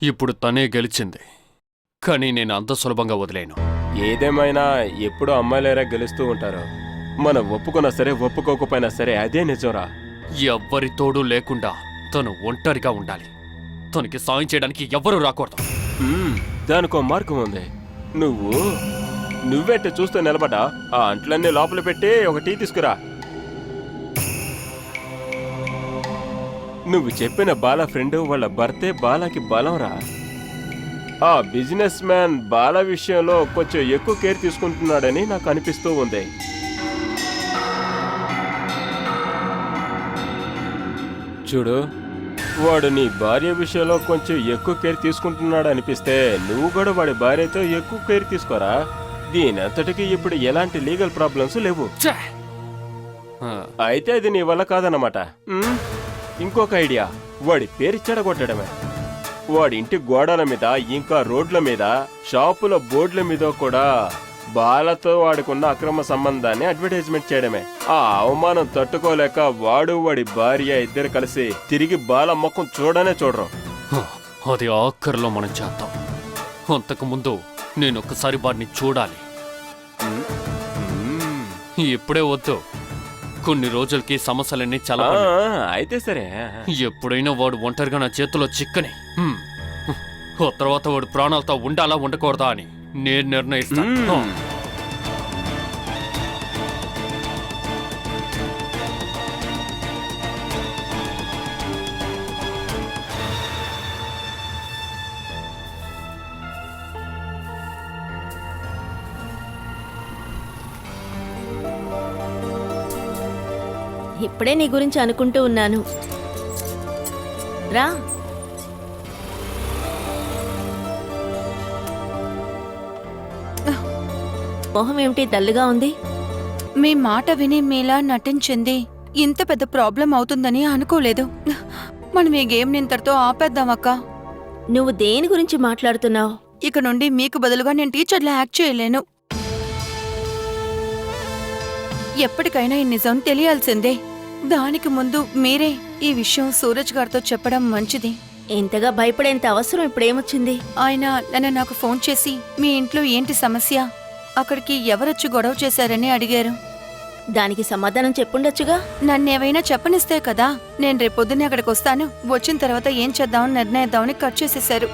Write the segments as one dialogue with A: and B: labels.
A: ఇప్పుడు తనే గెలిచింది. కానీ నేను అంత సులభంగా వదిలేను.
B: ఏదేమైనా ఎప్పుడూ అమ్మాయిలేరా గెలుస్తూ ఉంటారు. మనం ఒప్పుకున్నా సరే ఒప్పుకోకపోయినా సరే అదే నిజంరా.
A: ఎవ్వరి తోడు లేకుండా తను ఒంటరిగా ఉండాలి. తనకి సాయం చేయడానికి ఎవ్వరూ రాకూడదు.
B: దానికో మార్గం ఉంది. నువ్వెట్టు చూస్తూ నిలబడ్డా ఆ అంట్లన్నీ లోపల పెట్టి ఒక టీ తీసుకురా. నువ్వు చెప్పిన బాలా ఫ్రెండ్ వాళ్ళ భర్తే బాలాకి బలంరా. ఆ బిజినెస్ మ్యాన్ బాలా విషయంలో కొంచెం ఎక్కువ కేర్ తీసుకుంటున్నాడని నాకు అనిపిస్తూ ఉంది. చూడు, వాడు నీ భార్య విషయంలో కొంచెం ఎక్కువ కేర్ తీసుకుంటున్నాడు అనిపిస్తే నువ్వు కూడా వాడి భార్యతో ఎక్కువ కేర్ తీసుకోరా. దీనంతటికి ఇప్పుడు ఎలాంటి లీగల్ ప్రాబ్లమ్స్ లేవు. అయితే అది నీ వల్ల కాదన్నమాట. ఇంకొక ఐడియా, వాడి పేరు చెడగొట్టడమే. వాడి ఇంటి గోడల మీద, ఇంకా రోడ్ల మీద, షాపుల బోర్డుల మీద కూడా బాలతో వాడికున్న అక్రమ సంబంధాన్ని అడ్వర్టైజ్మెంట్ చేయడమే. ఆ అవమానం తట్టుకోలేక వాడు వాడి భార్య ఇద్దరు కలిసి తిరిగి బాల ముఖం చూడనే చూడరు.
A: అది ఆఖరిలో మనం చేద్దాం. అంతకుముందు నేను ఒక్కసారి వాడిని చూడాలి. ఇప్పుడే వద్దు, కొన్ని రోజులకి సమస్యలన్నీ చాలా
B: అయితే సరే.
A: ఎప్పుడైనా వాడు ఒంటరిగా నా చేతిలో చిక్కని ఆ తర్వాత వాడు ప్రాణాలతో ఉండాలా ఉండకూడదా అని నేను నిర్ణయిస్తాను.
C: ఇప్పుడే నీ గురించి అనుకుంటూ ఉన్నాను. రా. మొహం ఏమిటి డల్లుగా ఉంది?
D: మీ మాట విని మీలా నటించింది ఇంత పెద్ద ప్రాబ్లం అవుతుందని అనుకోలేదు. మనం ఈ గేమ్ ఇంతటితో ఆపేద్దామక్క.
C: నువ్వు దేని గురించి మాట్లాడుతున్నావు?
D: ఇక నుండి మీకు బదులుగా నేను టీచర్లా యాక్ట్ చేయలేను. ఎప్పటికైనా ఈ నిజం తెలియాల్సిందే. దానికి ముందు మీరే ఈ విషయం సూరజ్ గారితో చెప్పడం మంచిది.
C: ఇంతగా భయపడేంత అవసరం ఇప్పుడేమొచ్చింది?
D: ఆయన నన్ను నాకు ఫోన్ చేసి మీ ఇంట్లో ఏంటి సమస్య, అక్కడికి ఎవరొచ్చి గొడవ చేశారని అడిగారు.
C: దానికి సమాధానం చెప్పుండొచ్చుగా.
D: నన్నేవైనా చెప్పనిస్తే కదా నేను రేపొద్దునే అక్కడికి వస్తాను. వచ్చిన తర్వాత ఏం చేద్దామని నిర్ణయిద్దామని కట్ చేసేశారు.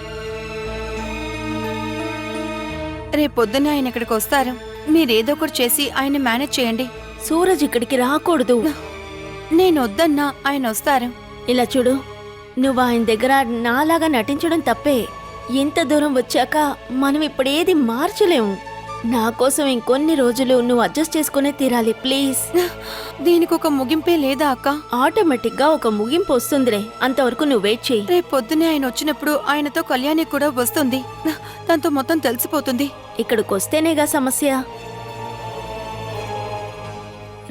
D: రేపొద్దునే ఆయన ఇక్కడికి వస్తారు. మీరేదో ఒకటి చేసి ఆయన మేనేజ్ చేయండి.
C: సూరజ్ ఇక్కడికి రాకూడదు.
D: నేను వద్దన్నా ఆయన వస్తారు.
C: ఇలా చూడు, నువ్వు ఆయన దగ్గర నాలాగా నటించడం తప్పే. ఇంత దూరం వచ్చాక మనం ఇప్పుడేది మార్చలేము. నా కోసం ఇంకొన్ని రోజులు నువ్వు అడ్జస్ట్ చేసుకునే తీరాలి, ప్లీజ్.
D: దీనికి ఒక ముగింపే లేదా అక్క?
C: ఆటోమేటిక్ గా ఒక ముగింపు వస్తుందిరే, అంతవరకు నువ్వు వెయిట్ చేయి.
D: రేపొద్దునే ఆయన వచ్చినప్పుడు ఆయనతో కళ్యాణి కూడా వస్తుంది. దాంతో మొత్తం తెలిసిపోతుంది.
C: ఇక్కడికొస్తేనేగా సమస్య.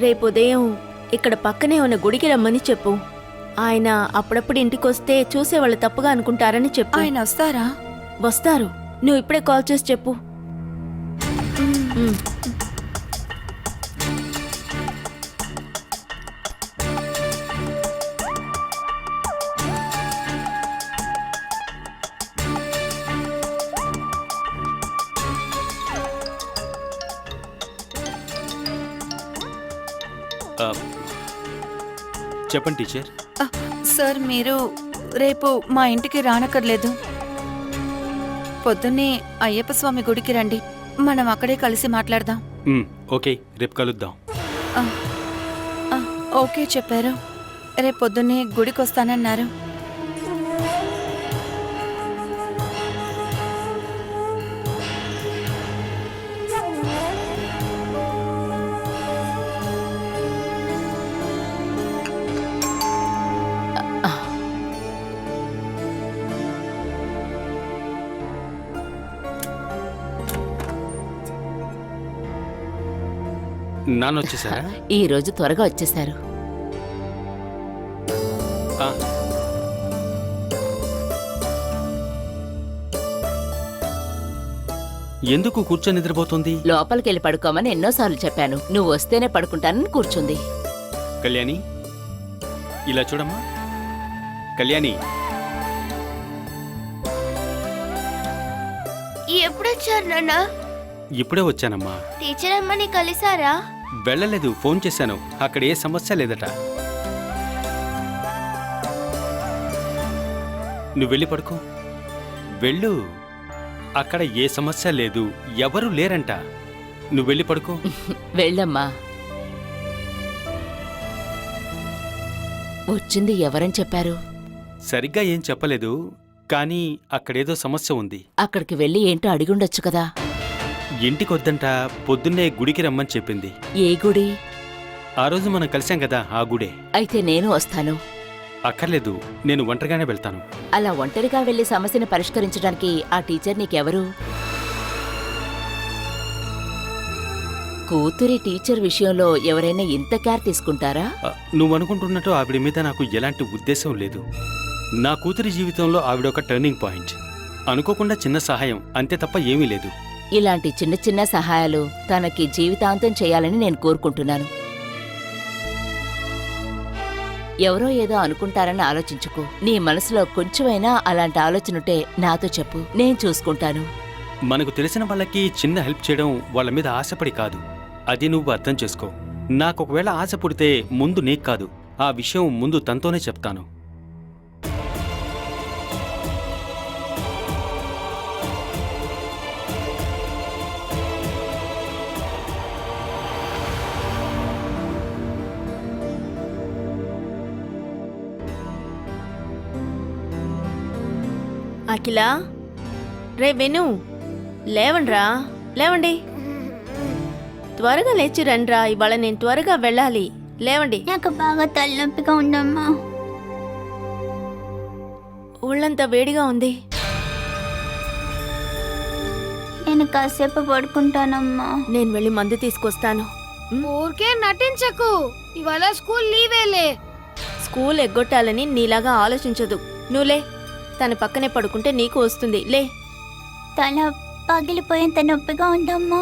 C: రేపు ఉదయం ఇక్కడ పక్కనే ఉన్న గుడికి రమ్మని చెప్పు. ఆయన అప్పుడప్పుడు ఇంటికొస్తే చూసేవాళ్ళు తప్పుగా అనుకుంటారని చెప్పు.
D: ఆయన వస్తారా?
C: వస్తారు. నువ్వు ఇప్పుడే కాల్ చేసి చెప్పు.
E: చెప్పండి టీచర్.
D: సార్, మీరు రేపు మా ఇంటికి రానక్కర్లేదు. పొద్దున్నే అయ్యప్ప స్వామి గుడికి రండి. మనం అక్కడే కలిసి మాట్లాడదాం.
E: ఓకే, రేపు కలుద్దాం.
D: ఓకే చెప్పారు. రేపు పొద్దున్నే గుడికి వస్తానన్నారు.
E: నాన్న వచ్చేసారా?
F: ఈ రోజు త్వరగా వచ్చేసారు.
E: ఎందుకు కూర్చొని నిద్రపోతుంది?
F: లోపలికెళ్ళి పడుకోమని ఎన్నోసార్లు చెప్పాను. నువ్వు వస్తేనే పడుకుంటానని కూర్చుంది.
E: కళ్యాణి, ఇలా చూడమ్మా. కళ్యాణి,
G: ఎప్పుడొచ్చారు నాన్న?
E: ఇప్పుడే వచ్చానమ్మా.
G: టీచర్ అమ్మని కలిసారా?
E: వెళ్ళలేదు, ఫోన్ చేశాను. అక్కడ ఏ సమస్య లేదట. నువ్వు వెళ్ళి పడుకో. వెళ్ళు. అక్కడ ఏ సమస్య లేదు, ఎవరూ లేరంట. నువ్వు వెళ్ళి పడుకో.
F: వెళ్ళమ్మా. వచ్చింది ఎవరని చెప్పారు?
E: సరిగ్గా ఏం చెప్పలేదు, కానీ అక్కడేదో సమస్య ఉంది.
F: అక్కడికి వెళ్ళి ఏంటో అడిగుండొచ్చు కదా.
E: ఇంటికొద్దంట, పొద్దున్నే గుడికి రమ్మని చెప్పింది.
F: ఏ గుడి?
E: ఆ రోజు మనం కలిసాం కదా, ఆ గుడే.
F: అయితే నేను వస్తాను.
E: అక్కర్లేదు, నేను ఒంటరిగానే వెళ్తాను.
F: అలా ఒంటరిగా వెళ్లి సమస్యను పరిష్కరించడానికి ఆ టీచర్ నీకెవరు? కూతురి టీచర్ విషయంలో ఎవరైనా ఇంత కేర్ తీసుకుంటారా?
E: నువ్వు అనుకుంటున్నట్టు ఆవిడ మీద నాకు ఎలాంటి ఉద్దేశం లేదు. నా కూతురి జీవితంలో ఆవిడ ఒక టర్నింగ్ పాయింట్. అనుకోకుండా చిన్న సహాయం, అంతే తప్ప ఏమీ లేదు.
F: ఇలాంటి చిన్న చిన్న సహాయాలు తనకి జీవితాంతం చేయాలని నేను కోరుకుంటున్నాను. ఎవరో ఏదో అనుకుంటారని ఆలోచించుకో. నీ మనసులో కొంచెమైనా అలాంటి ఆలోచనుంటే నాతో చెప్పు, నేను చూసుకుంటాను.
E: మనకు తెలిసిన వాళ్ళకి చిన్న హెల్ప్ చేయడం వాళ్ళ మీద ఆశపడి కాదు. అది నువ్వు అర్థం చేసుకో. నాకు ఒకవేళ ఆశ పుడితే ముందు నీకు కాదు, ఆ విషయం ముందు తనతోనే చెప్తాను.
C: అఖిలా, రే వెను, లేవండ్రా, లేవండి. త్వరగా లేచి రండ్రా, ఇవాళ నేను త్వరగా వెళ్ళాలి. లేవండి.
G: నాకు బాగా తలనొప్పిగా ఉందమ్మా.
C: ఒళ్ళంతా వేడిగా ఉంది.
G: నేను కాసేపు పడుకుంటానమ్మా.
C: నేను వెళ్ళి మందు తీసుకొస్తాను.
H: ఊరికే నటించకు, ఇవాళ స్కూల్ లీవేలే.
C: స్కూల్ ఎగ్గొట్టాలని నీలాగా ఆలోచించదు. నువ్వులే, తన పక్కనే పడుకుంటే నీకు వస్తుంది. లే.
G: తల పగిలిపోయేంత నొప్పిగా ఉందమ్మా.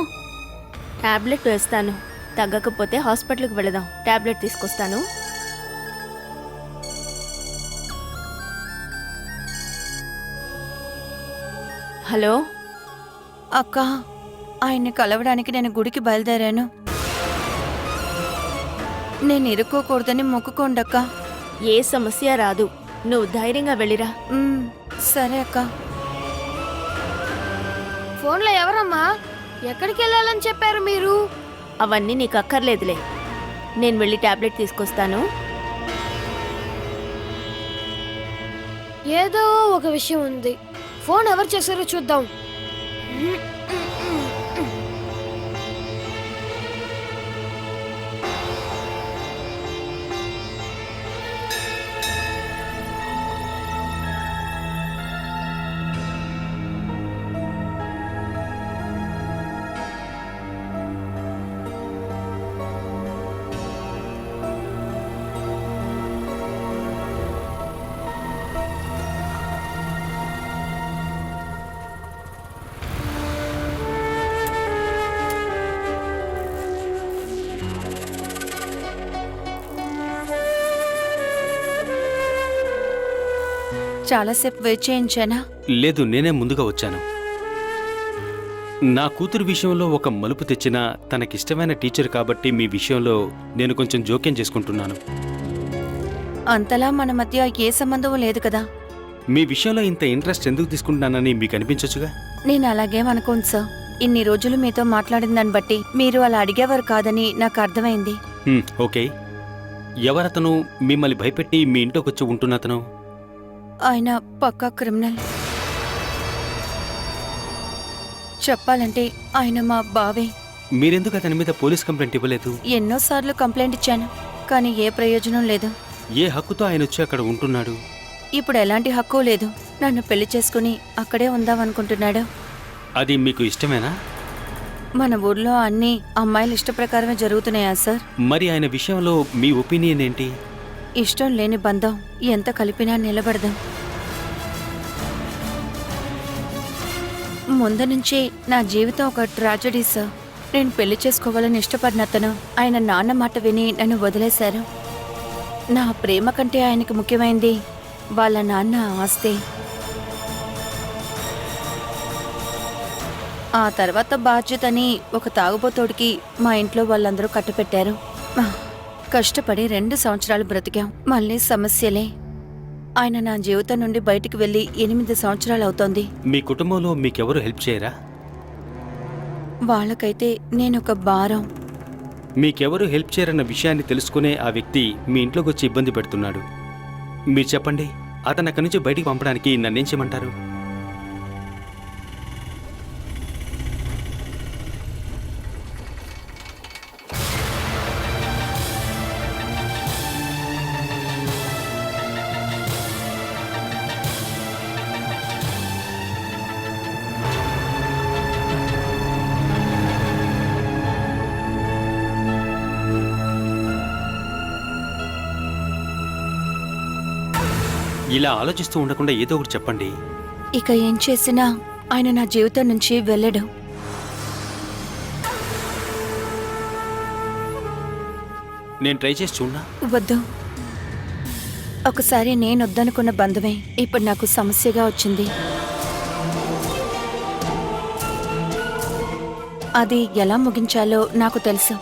C: టాబ్లెట్ వేస్తాను, తగ్గకపోతే హాస్పిటల్కి వెళదాం. టాబ్లెట్ తీసుకొస్తాను. హలో
D: అక్క, ఆయన్ని కలవడానికి నేను గుడికి బయలుదేరాను. నేను ఇరుక్కోకూడదని మొక్కుకోండక్క.
C: ఏ సమస్య రాదు, నువ్వు ధైర్యంగా వెళ్ళిరా.
D: సరే అక్క.
H: ఫోన్లో ఎవరమ్మా? ఎక్కడికి వెళ్ళాలని చెప్పారు మీరు?
C: అవన్నీ నీకు అక్కర్లేదులే, నేను వెళ్ళి టాబ్లెట్ తీసుకొస్తాను.
H: ఏదో ఒక విషయం ఉంది. ఫోన్ ఎవరు చేశారో చూద్దాం.
D: చాలాసేపు వెయిట్ చేయించానా?
E: లేదు, నేనే ముందుగా వచ్చాను. నా కూతురు విషయంలో ఒక మలుపు తెచ్చిన తనకిష్టమైన టీచర్ కాబట్టి మీ విషయంలో నేను కొంచెం జోక్యం చేసుకుంటున్నాను.
D: అంతలా మన మధ్య ఏ సంబంధం లేదు కదా.
E: మీ విషయంలో ఇంత ఇంట్రెస్ట్ ఎందుకు తీసుకుంటున్నానని మీకు అనిపించొచ్చుగా.
D: నేను అలాగేం అనుకోను సార్. ఇన్ని రోజులు మీతో మాట్లాడిన దాన్ని బట్టి మీరు అలా అడిగేవారు కాదని నాకు అర్థమైంది.
E: ఓకే, ఎవరతను? మిమ్మల్ని భయపెట్టి మీ ఇంట్లోకొచ్చి ఉంటున్నతను?
D: ఆయన పక్కా క్రిమినల్. చెప్పాలంటే ఆయన మా బావే.
E: మీరెందుకు అతని మీద పోలీస్ కంప్లైంట్ ఇవ్వలేదు?
D: ఎన్నోసార్లు కంప్లైంట్ ఇచ్చాను, కానీ ఏ ప్రయోజనం లేదు.
E: ఏ హక్కుతో ఆయన వచ్చి అక్కడ ఉంటున్నాడు?
D: ఇప్పుడు ఎలాంటి హక్కు లేదు. నన్ను పెళ్లి చేసుకుని అక్కడే ఉందామనుకుంటున్నాడు.
E: అది మీకు ఇష్టమేనా?
D: మన ఊర్లో అన్ని అమ్మాయిల ఇష్ట ప్రకారమే జరుగుతున్నాయా సార్?
E: మరి ఆయన విషయంలో మీ ఒపీనియన్ ఏంటి?
D: ఇష్టం లేని బంధం ఎంత కలిపినా నిలబడదాం. ముందు నుంచి నా జీవితం ఒక ట్రాజడీ సార్. నేను పెళ్లి చేసుకోవాలని ఇష్టపడిన అతను ఆయన నాన్న మాట విని నన్ను వదిలేశారు. నా ప్రేమ కంటే ఆయనకు ముఖ్యమైంది వాళ్ళ నాన్న ఆస్తి. ఆ తర్వాత బాధ్యతని ఒక తాగుబోతోడికి మా ఇంట్లో వాళ్ళందరూ కట్టపెట్టారు. కష్టపడి 2 సంవత్సరాలు బ్రతికాం. మళ్ళీ సమస్యలే. ఆయన నా జీవితం నుండి బయటికి వెళ్ళి 8 సంవత్సరాలు అవుతోంది.
E: మీ కుటుంబంలో మీకెవరు హెల్ప్ చేయరా?
D: వాళ్ళకైతే నేనొక భారం.
E: మీకెవరు హెల్ప్ చేయరన్న విషయాన్ని తెలుసుకునే ఆ వ్యక్తి మీ ఇంట్లోకి వచ్చి ఇబ్బంది పెడుతున్నాడు. మీరు చెప్పండి, అతను అక్కడి నుంచి బయటికి పంపడానికి నన్నేం చేయమంటారు? ఇలా ఆలోచిస్తూ ఉండకుండా ఏదో ఒకటి చెప్పండి.
D: ఇక ఏం చేసినా ఆయన నా జీవితం నుంచి వెళ్ళడు.
E: నేను ట్రై చేసి చూడనా?
D: వద్దు. ఒకసారి నేనొద్దనుకున్న బంధమే ఇప్పుడు నాకు సమస్యగా వచ్చింది. అది ఎలా ముగించాలో నాకు తెలుసు.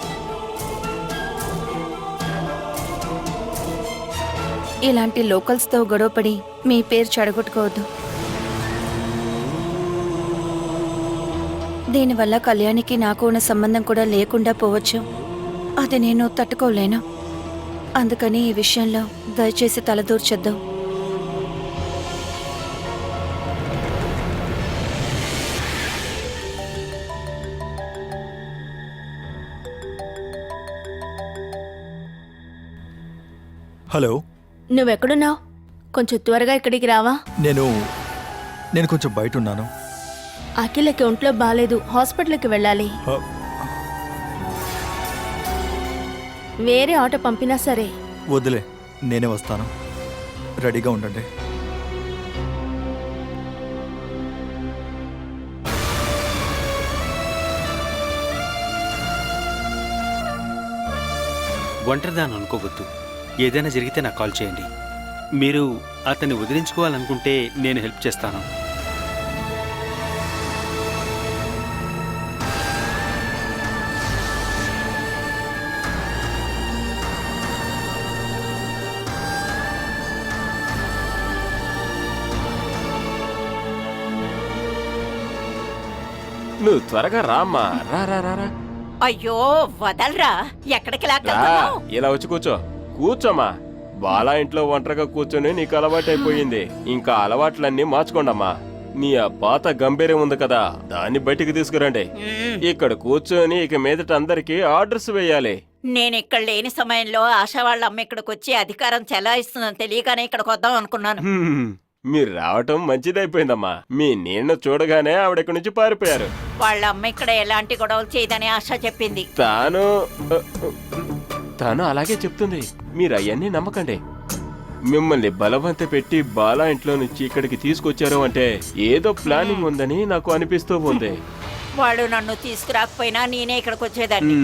D: ఇలాంటి లోకల్స్తో గొడవపడి మీ పేరు చెడగొట్టుకోవద్దు. దీనివల్ల కళ్యాణికి నాకు ఉన్న సంబంధం కూడా లేకుండా పోవచ్చు. అది నేను తట్టుకోలేను. అందుకని ఈ విషయంలో దయచేసి తలదూర్చొద్దు.
I: హలో,
C: నువ్వెక్కడున్నావు? కొంచెం త్వరగా ఇక్కడికి రావా?
I: నేను కొంచెం బయట ఉన్నాను.
C: అఖిలకి ఒంట్లో బాలేదు, హాస్పిటల్కి వెళ్ళాలి.
I: హ,
C: వేరే ఆటో పంపినా సరే.
I: వదిలే, నేనే వస్తాను. రెడీగా ఉండండి.
E: ఒంటరిదాన్ని అనుకోవద్దు. ఏదైనా జరిగితే నాకు కాల్ చేయండి. మీరు అతన్ని వదిలించుకోవాలనుకుంటే నేను హెల్ప్ చేస్తాను.
B: నువ్వు త్వరగా రామ్మా. రా రా రా రా.
J: అయ్యో వదలరా, ఎక్కడికి
B: రా,
J: లాక్కెళ్తున్నావ్?
B: ఇలా వచ్చి కూర్చోమ్మా. బాలా ఇంట్లో ఒంటరిగా కూర్చొని నీకు అలవాటైపోయింది. ఇంకా అలవాట్లన్నీ మార్చుకోండమ్మా. నీ ఆ పాత గంభీర్యం ఉంది కదా, దాన్ని బయటికి తీసుకురండి. ఇక్కడ కూర్చొని ఇక మీదట అందరికి ఆర్డర్స్ వేయాలి.
J: నేను ఇక్కడ లేని సమయంలో ఆశా వాళ్ళ అమ్మ ఇక్కడికి వచ్చి అధికారం చెలాయిస్తుందని తెలియగానే ఇక్కడికి వద్దాం అనుకున్నాను.
B: మీరు రావటం మంచిదైపోయిందమ్మా. మీ నేను చూడగానే ఆవిడ ఇక్కడి నుంచి పారిపోయారు.
J: వాళ్ళ అమ్మ ఇక్కడ ఎలాంటి గొడవలు చేయదని ఆశ చెప్పింది.
B: తాను అలాగే చెప్తుంది. మీరు అవన్నీ నమ్మకండి. మిమ్మల్ని బలవంత పెట్టి బాలా ఇంట్లో నుంచి ఇక్కడికి తీసుకొచ్చారు అంటే ఏదో ప్లానింగ్ ఉందని నాకు అనిపిస్తూ ఉంది.
J: వాళ్ళు నన్ను తీసుకురాకపోయినా నేనే ఇక్కడికి వచ్చేదాన్ని.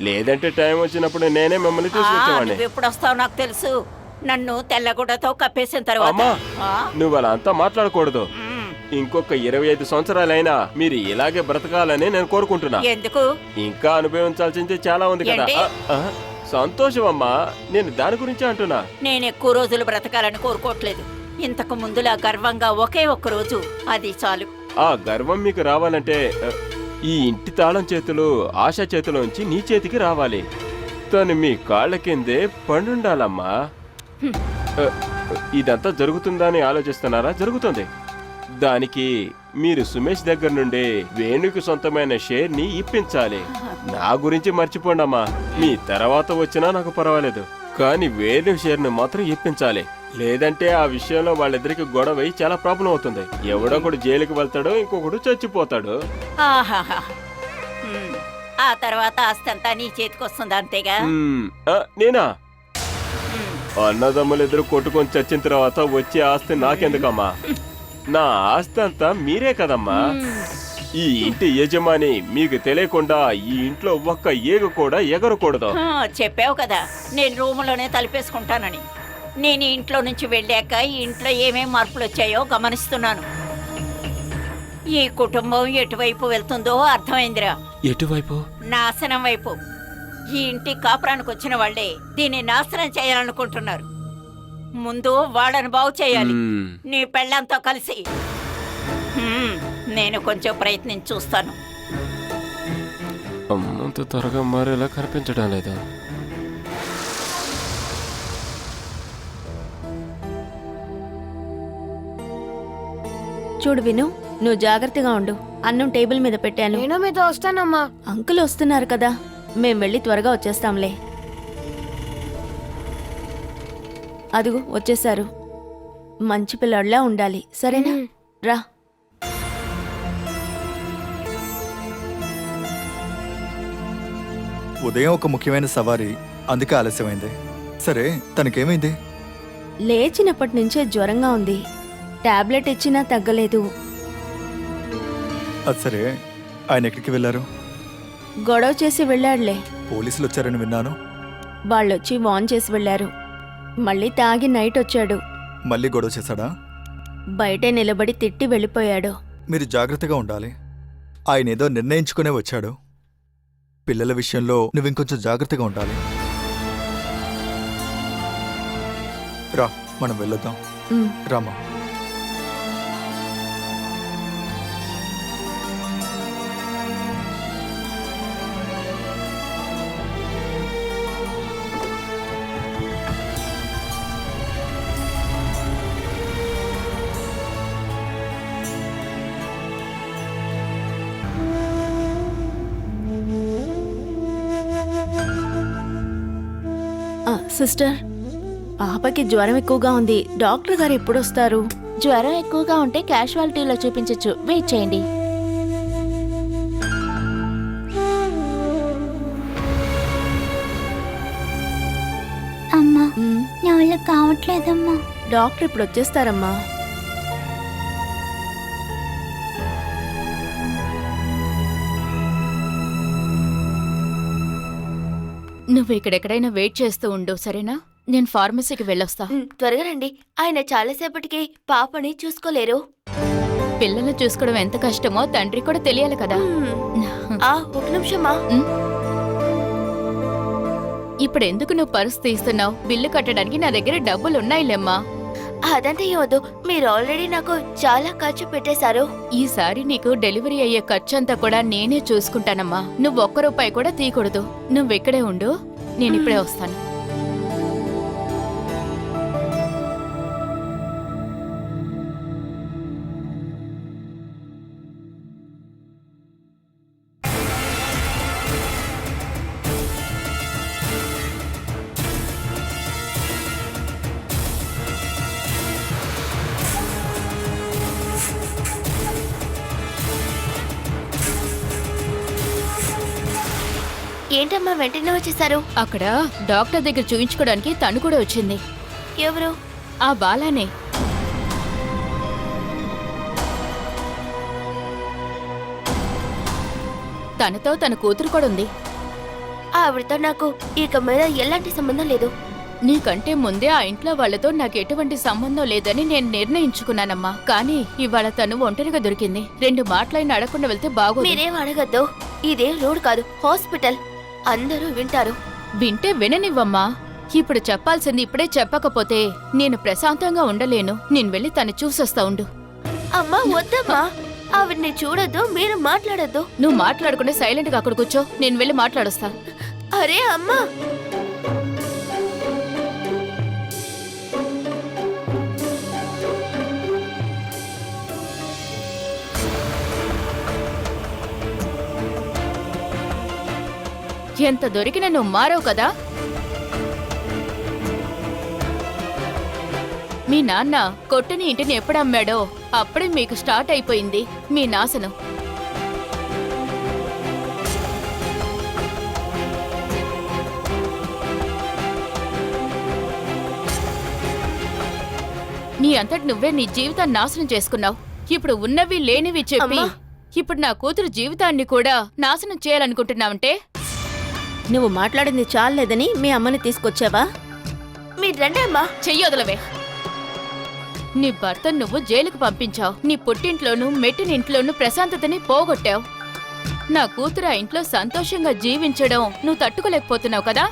B: లేదంటే టైం వచ్చినప్పుడు నేనే మిమ్మల్ని తీసుకొచ్చేవాడిని.
J: నువ్వు ఎప్పుడు వస్తావు నాకు తెలుసు. నన్ను తెల్లగుడ్డతో కప్పేసిన తర్వాత
B: అమ్మా, నువ్వు అలా అంతా మాట్లాడకూడదు. ఇంకొక 25 సంవత్సరాలైనా మీరు ఇలాగే బ్రతకాలని నేను కోరుకుంటున్నా.
J: ఎందుకు?
B: ఇంకా అనుభవించాల్సింది చాలా ఉంది కదా. సంతోషం అమ్మా, నేను దాని గురించి అంటున్నా.
J: నేను ఎక్కువ రోజులు బ్రతకాలని కోరుకోవట్లేదు. ఇంతకు ముందులా గర్వంగా ఒకే ఒక్క రోజు, అది చాలు.
B: ఆ గర్వం మీకు రావాలంటే ఈ ఇంటి తాళం చేతులు ఆశా చేతిలోంచి నీ చేతికి రావాలి. తను మీ కాళ్ళ కిందే పండుండాలమ్మా. ఇదంతా జరుగుతుందా అని ఆలోచిస్తున్నారా? జరుగుతుంది. దానికి మీరు సుమేష్ దగ్గర నుండి వేణుకి సొంతమైన షేర్ ని ఇప్పించాలి. నా గురించి మర్చిపోండమ్మా. మీ తర్వాత వచ్చినా నాకు పర్వాలేదు, కానీ వేణు షేర్ ని మాత్రం ఇప్పించాలి. లేదంటే ఆ విషయంలో వాళ్ళిద్దరికి గొడవ చాలా ప్రాబ్లం అవుతుంది. ఎవడొకడు జైలుకి వెళ్తాడో, ఇంకొకడు చచ్చిపోతాడు.
J: ఆ తర్వాత ఆస్తి అంతా నీ చేతికి వస్తుంది, అంతేగా?
B: నేనా? అన్నదమ్ములిద్దరు కొట్టుకొని చచ్చిన తర్వాత వచ్చే ఆస్తి నాకెందుకమ్మా? నా ఆస్తి అంతా మీరే కదమ్మా. ఈ ఇంటి యజమాని. మీకు తెలియకుండా ఈ ఇంట్లో ఒక్క ఏగు కూడా ఎగరకూడదు.
J: చెప్పావు కదా నేను రూములోనే తలిపేసుకుంటానని. నేను ఇంట్లో నుంచి వెళ్ళాక ఈ ఇంట్లో ఏమేం మార్పులు వచ్చాయో గమనిస్తున్నాను. ఈ కుటుంబం ఎటువైపు వెళ్తుందో అర్థమైందిరా.
A: ఎటువైపు?
J: నాశనం వైపు. ఈ ఇంటి కాపురానికి వచ్చిన వాళ్లే దీన్ని నాశనం చేయాలనుకుంటున్నారు. ముందు వాళ్ళని బాగు చేయాలి, నీ పెళ్ళంతో కలిసి. నేను కొంచెం ప్రయత్నించి చూస్తాను.
B: అమ్మంత త్వరగా మారేలా కనిపించడం లేదా?
C: చూడు విను, నువ్వు జాగ్రత్తగా ఉండు. అన్నం టేబుల్ మీద పెట్టాను.
H: నేను మీతో వస్తానమ్మా.
C: అంకుల్ వస్తున్నారు కదా, మేం వెళ్ళి త్వరగా వచ్చేస్తాంలే. అదిగో వచ్చేసారు. మంచి పిల్లడిలా ఉండాలి, సరేనా? రా.
I: ఉదయం ఒక ముఖ్యమైన సవారీ, అందుకే ఆలస్యమైంది. సరే, తనకేమైంది?
C: లేచినప్పటి నుంచే జ్వరంగా ఉంది. టాబ్లెట్ ఇచ్చినా తగ్గలేదు.
I: అది సరే, ఆయన ఎక్కడికి వెళ్ళారు?
C: గొడవ చేసి వెళ్ళాడులే.
I: పోలీసులు వచ్చారని విన్నాను.
C: వాళ్ళొచ్చి వాన్ చేసి వెళ్ళారు. మళ్ళీ తాగి నైట్ వచ్చాడు.
I: మళ్ళీ గొడవ చేశాడా?
C: బయటే నిలబడి తిట్టి వెళ్ళిపోయాడు.
I: మీరు జాగ్రత్తగా ఉండాలి. ఆయన ఏదో నిర్ణయించుకునే వచ్చాడు. పిల్లల విషయంలో నువ్వు ఇంకొంచెం జాగ్రత్తగా ఉండాలి. రా, మనం వెళ్ళొద్దాం. రామా.
C: సిస్టర్, పాపకి జ్వరం ఎక్కువగా ఉంది. డాక్టర్ గారు ఎప్పుడు వస్తారు?
F: జ్వరం ఎక్కువగా ఉంటే క్యాషువాలిటీలో చూపించొచ్చు. వెయిట్ చేయండి.
G: అమ్మా,
C: మ్,
G: నా వల్ల కావట్లేదమ్మా.
C: డాక్టర్ ఇప్పుడు వచ్చేస్తారమ్మా.
F: నువ్వు ఇక్కడెక్కడైనా వెయిట్ చేస్తూ ఉండు, సరేనా? నేను ఫార్మసీకి వెళ్ళొస్తా.
C: త్వరగా రండి. ఆయన చాలాసేపటికి పాపని చూసుకోలేరు.
F: పిల్లల్ని చూసుకోవడం ఎంత కష్టమో తండ్రి కూడా తెలియాలి కదా.
C: ఒక నిమిషమా.
F: ఇప్పుడు ఎందుకు నువ్వు పర్సు తీస్తున్నావు? బిల్లు కట్టడానికి నా దగ్గర డబ్బులున్నాయిలేమ్మా.
C: అదంతా ఏమొద్దు, మీరు ఆల్రెడీ నాకు చాలా ఖర్చు పెట్టేశారు.
F: ఈసారి నీకు డెలివరీ అయ్యే ఖర్చంతా కూడా నేనే చూసుకుంటానమ్మా. నువ్వు ఒక్క రూపాయి కూడా తీయకూడదు. నువ్వు ఇక్కడే ఉండు, నేను ఇప్పుడే వస్తాను.
C: ఏంటమ్మా వెంటనే వచ్చేసారు?
F: అక్కడ డాక్టర్ దగ్గర చూయించుకోవడానికి తను కూడా వచ్చింది.
C: ఎవరు?
F: ఆ బాలానే. తనతో తన కూతురు కూడా ఉంది.
C: ఆవిడతో నాకు ఇక మీద ఎలాంటి సంబంధం లేదు.
F: నీకంటే ముందే ఆ ఇంట్లో వాళ్లతో నాకు ఎటువంటి సంబంధం లేదని నేను నిర్ణయించుకున్నానమ్మా. కానీ ఇవాళ తను ఒంటరిగా దొరికింది. 2 మాటలైనా అడగకుండా వెళ్తే బాగోదు.
C: మీరేం అడగద్దు. ఇదేం రోడ్ కాదు, హాస్పిటల్. అందరూ వింటారు.
F: వింటే విననివ్వమ్మా. ఇప్పుడు చెప్పాల్సింది ఇప్పుడే చెప్పకపోతే నేను ప్రశాంతంగా ఉండలేను. నేను వెళ్ళి తను చూసొస్తా ఉండు.
C: అమ్మా వద్దమ్మా, ఆవిడ్ని చూడొద్దు, మీరు మాట్లాడొద్దు.
F: నువ్వు మాట్లాడకుండా సైలెంట్ గా అక్కడ కూర్చో, నేను వెళ్ళి మాట్లాడొస్తా.
C: అరే అమ్మా,
F: ఎంత దొరికినా నువ్వు మారవు కదా. మీ నాన్న కొట్టుని ఇంటిని ఎప్పుడు అమ్మాడో అప్పుడే మీకు స్టార్ట్ అయిపోయింది మీ నాశనం. నీ అంతటి నువ్వే నీ జీవితాన్ని నాశనం చేసుకున్నావు. ఇప్పుడు ఉన్నవి లేనివి చెప్పి ఇప్పుడు నా కూతురు జీవితాన్ని కూడా నాశనం చేయాలనుకుంటున్నావంటే?
C: నువ్వు మాట్లాడింది చాలేదని మీ అమ్మని తీసుకొచ్చావా? మీరు రండి అమ్మా.
F: చెయ్యొదలవే. నీ భర్త నువ్వు జైలుకు పంపించావు. నీ పుట్టింట్లోనూ మెట్టినింట్లోనూ ప్రశాంతతని పోగొట్టావు. నా కూతురు ఆ ఇంట్లో సంతోషంగా జీవించడం నువ్వు తట్టుకోలేకపోతున్నావు కదా.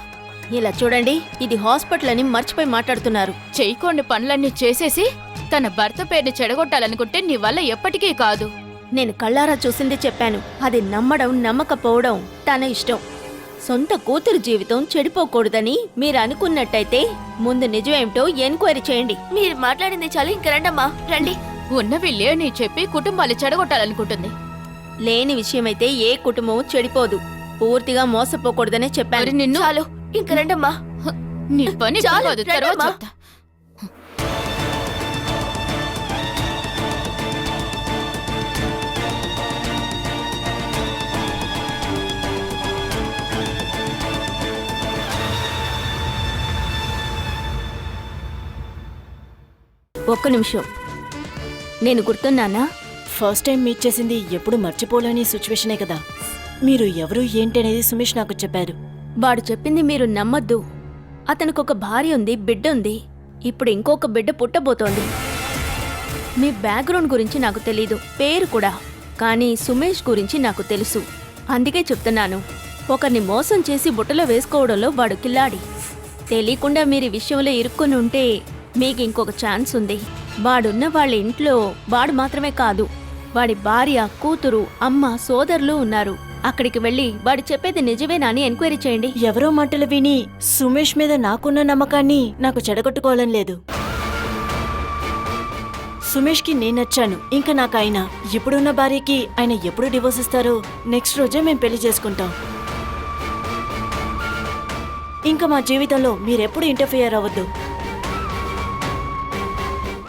C: ఇలా చూడండి, ఇది హాస్పిటల్ అని మర్చిపోయి మాట్లాడుతున్నారు.
F: చెయ్యకోండి పనులన్నీ చేసేసి తన భర్త పేరుని చెడగొట్టాలనుకుంటే నీ వల్ల ఎప్పటికీ కాదు.
C: నేను కళ్ళారా చూసింది చెప్పాను. అది నమ్మడం నమ్మకపోవడం తన ఇష్టం. సొంత కూతురు జీవితం చెడిపోకూడదని మీరు అనుకున్నట్టయితే ముందు నిజమేమిటో ఎంక్వైరీ చేయండి. మీరు మాట్లాడింది చాలు, ఇంక రండమ్మా, రండి.
F: ఉన్నవి లేని చెప్పి కుటుంబాలు చెడగొట్టాలనుకుంటుంది.
C: లేని విషయమైతే ఏ కుటుంబం చెడిపోదు. పూర్తిగా మోసపోకూడదనే చెప్పాను.
F: మరి నిన్ను
C: చాలు, ఇంక రండమ్మా.
F: నీ పని
C: చాలు,
F: కాదు, తర్వాత
C: రండమ్మా.
F: చెప్తా.
C: ఒక్క నిమిషం, నేను గుర్తున్నానా?
K: ఫస్ట్ టైం మీట్ చేసింది ఎప్పుడు మర్చిపోలేని సిచ్యువేషనే కదా. మీరు ఎవరు ఏంటి అనేది సుమేష్ నాకు చెప్పారు.
C: వాడు చెప్పింది మీరు నమ్మద్దు. అతనికొక భార్య ఉంది, బిడ్డ ఉంది. ఇప్పుడు ఇంకొక బిడ్డ పుట్టబోతోంది. మీ బ్యాక్గ్రౌండ్ గురించి నాకు తెలీదు, పేరు కూడా. కానీ సుమేష్ గురించి నాకు తెలుసు. అందుకే చెప్తున్నాను, ఒకరిని మోసం చేసి బుట్టలో వేసుకోవడంలో వాడు కిల్లాడి. తెలియకుండా మీరు ఈ విషయంలో ఇరుక్కుని ఉంటే మీకు ఇంకొక ఛాన్స్ ఉంది. వాడున్న వాళ్ళ ఇంట్లో వాడు మాత్రమే కాదు, వాడి భార్య, కూతురు, అమ్మ, సోదరులు ఉన్నారు. అక్కడికి వెళ్ళి వాడు చెప్పేది నిజమేనా అని ఎంక్వైరీ చేయండి.
K: ఎవరో మాటలు విని సుమేష్ మీద నాకున్న నమ్మకాన్ని నాకు చెడగొట్టుకోవాలని లేదు. సుమేష్కి నేను నచ్చాను, ఇంకా నాకు ఆయన. ఇప్పుడున్న భార్యకి ఆయన ఎప్పుడు డివోర్స్ ఇస్తారో నెక్స్ట్ రోజే మేము పెళ్లి చేసుకుంటాం. ఇంకా మా జీవితంలో మీరెప్పుడు ఇంటర్ఫియర్ అవ్వద్దు.